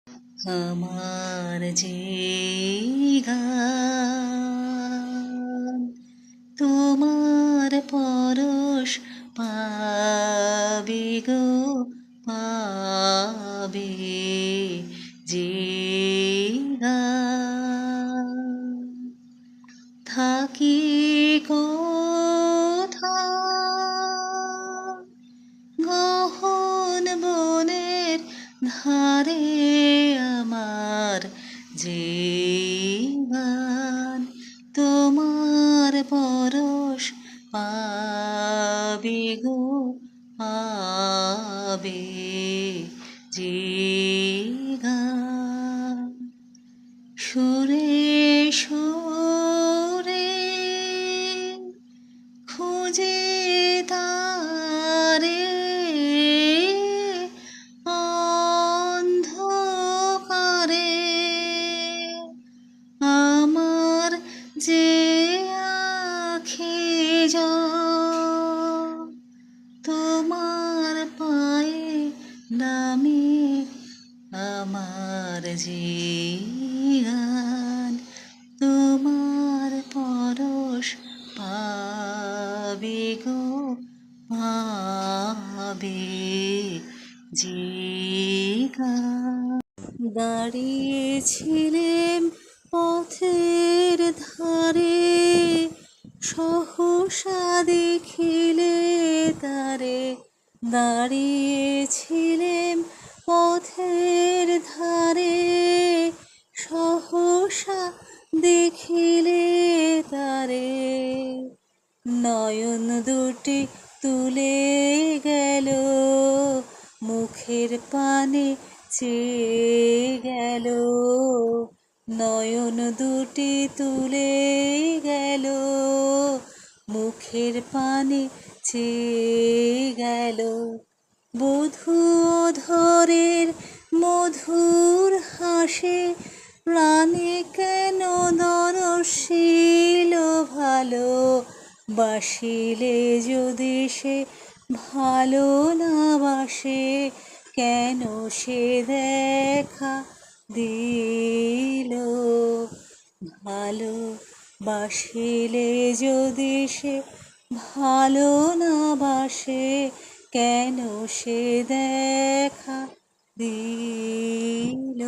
আমার যে গান তোমার পরশ পাবে গো, পাবে যে গান থাকি কোথাও গহন বনের ধারে, আমার যে গান তোমার পরশ পাবে গো, পাবে যে গান সুরে সুরে খুঁজে তারে অন্ধকারে আমার যে আঁখি জল তোমার পায়ে নামে, আমার যে গান তোমার পরশ পাবে গো, পাবে যে গান দাঁড়িয়েছিলেম পথের ধারে, সহসা দেখিলে তারে দাঁড়িয়েছিলেম পথের ধারে, সহসা দেখিলে তারে নয়ন দুটি তুলে গেল, মুখের পানে চেয়ে গেল, নয়ন দুটি তুলে গেল, মুখের পানে চেয়ে গেল, বধূ অধরের মধুর হাসে প্রাণে কেন দরশিল ভালো, বাসিলে যদি সে ভালো না বাসে, কেন সে দেখা দিল ভালো, বাসিলে যদি সে ভালো না বাসে, কেন সে দেখা দিল।